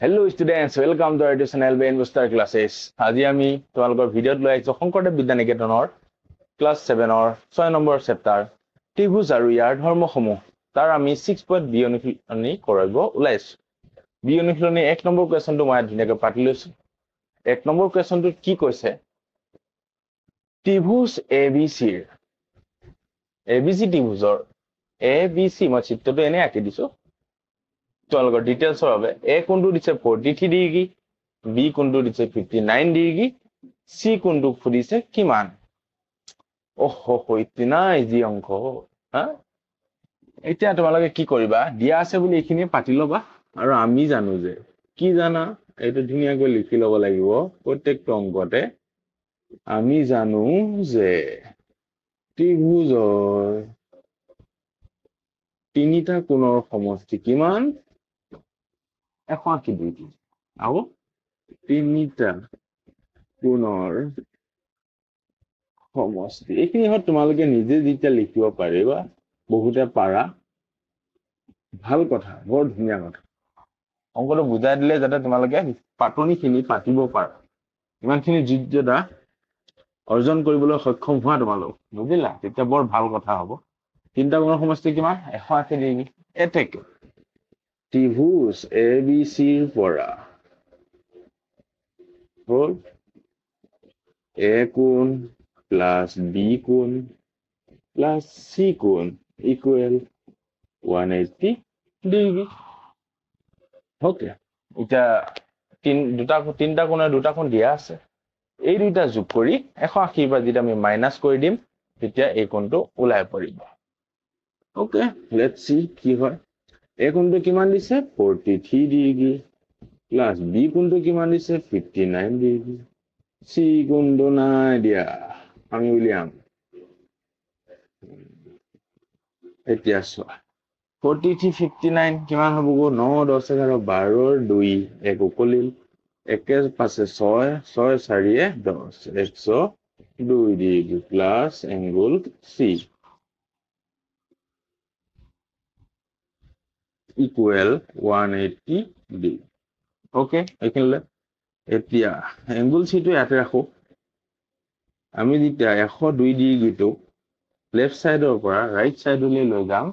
Hello students, welcome to our channel Ben Buster Classes. আজি আমি তোমালোকৰ ভিডিঅ'ত লৈ আহিছো শংকৰদেৱ বিদ্যানিকেতনৰ ক্লাছ 7 ৰ 6 নম্বৰ চেপ্টাৰ ত্ৰিভুজ আৰু ইয়াৰ ধৰ্মসমূহ তাৰ আমি 6.b অনুশীলনী কৰিব ওলাইছো। বি অনুশীলনী 1 নম্বৰ কোৱেশ্চনটো মই ধুনীয়াকৈ পাতি লৈছো। 1 নম্বৰ কোৱেশ্চনটোত কি কৈছে? ত্ৰিভুজ ABC ৰ ABC ত্ৰিভুজৰ ABC মই চিত্ৰটো এনে আঁকি দিছো। তোমালোকৰ ডিটেইলছৰ বাবে A কোণটো দিছে 43 ডিগ্ৰী, B কোণটো দিছে 59 ডিগ্ৰী, C কোণটো ফুদিছে কিমান? ওহো ইতনা ইজি অংক হা। এতিয়া তোমালোকে কি কৰিবা? দিয়া আছে বুলি এইখিনি পাতি লবা আৰু আমি জানো যে কি জানা এইটো ধুনীয়াকৈ লিখি লব লাগিব প্ৰত্যেকটো অংকতে। আমি জানো যে ত্ৰিভুজৰ তিনিটা কোণৰ সমষ্টি কিমান? 180 ডিগ্ৰী আৰু তিনিটা কোণৰ সমষ্টি এইখিনি তোমালোকে নিজে যেতিয়া লিখিব পাৰিবা বহুতে পাৰা ভাল কথা, বৰ ধুনীয়া কথা। অংকটো বুজাই দিলে যাতে তোমালোকে পাতনিখিনি পাতিব পাৰা, ইমানখিনি যোগ্যতা অৰ্জন কৰিবলৈ সক্ষম হোৱা তোমালোক, বুজিলা? তেতিয়া বৰ ভাল কথা হ'ব। তিনিটা কোণৰ সমষ্টি কিমান? 180 ডিগ্ৰী। এতেকে ত্ৰিভুজ ABC ৰ পৰা হ'ল A কোণ প্লাছ B কোণ প্লাছ C কোণ ইকুৱেল 180 ডিগ্ৰী। ওকে, এতিয়া তিনিটা কোণৰ দুটা কোণ দিয়া আছে। এই দুইটা যোগ কৰি 180 পৰা যেতিয়া আমি মাইনাছ কৰি দিম তেতিয়া এই কোণটো ওলাই পৰিব। ওকে, লেটছ সি কি হয়। A কোণটো কিমান দিছে? 43 ডিগ্ৰী প্লাছ B কোণটো কিমান দিছে? 59 ডিগ্ৰী। C কোণটো নাই দিয়া, আমি উলিয়াম। এতিয়া চোৱা 43 59 কিমান হ'ব? 9 10 11 12 2 এক উকলিল, 1 5 6 6 4 10 102 degree plus angle C equal 180 degree. Okay, এইখিনিলে এতিয়া এংগল C টো ইয়াতে ৰাখো। আমি যেতিয়া 102 ডিগ্ৰীটো লেফট সাইডৰ পৰা ৰাইট সাইডলৈ লৈ যাম,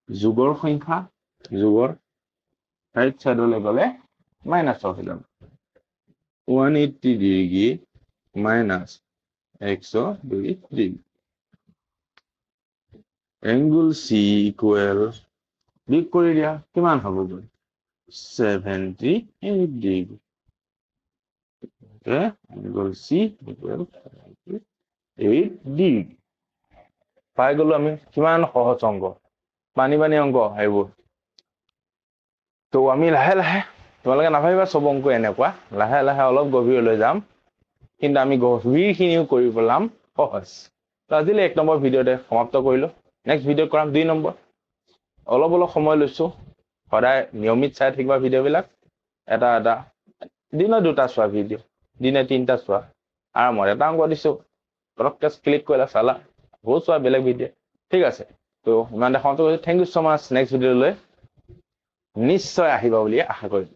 যোগৰ সংখ্যা যোগৰ ৰাইট সাইডলৈ গলে মাইনাছৰ হৈ যাব। 180 degree minus 102 degree angle C equal big কৰি দিয়া কিমান হ'ব? 78 degree. Angle C equal 78 degree. পাই গলো আমি কিমান সহজ অংক, পানী অংক এইবোৰ। তো আমি লাহে লাহে, তোমালোকে নাভাবিবা চব অংক এনেকুৱা, লাহে লাহে অলপ গভীৰলৈ যাম, কিন্তু আমি গভীৰখিনিও কৰি পেলাম সহজ। তো আজিলৈ 1 নম্বৰ ভিডিঅ'তে সমাপ্ত কৰিলো। নেক্সট ভিডিঅ' কৰাম 2 নম্বৰ। অলপ সময় লৈছো, সদায় নিয়মিত চাই থাকিবা ভিডিঅ'বিলাক। এটা দিনত 2টা চোৱা ভিডিঅ', দিনে 3টা চোৱা। আৰামত এটা অংক দিছো, পটককৈ ক্লিক কৰিলা চালা, বহুত চোৱা বেলেগ ভিডিঅ'। ঠিক আছে, তো ইমান দেখা। Thank you so much। Next ভিডিঅ'লৈ নিশ্চয় আহিবা বুলি আশা কৰিম।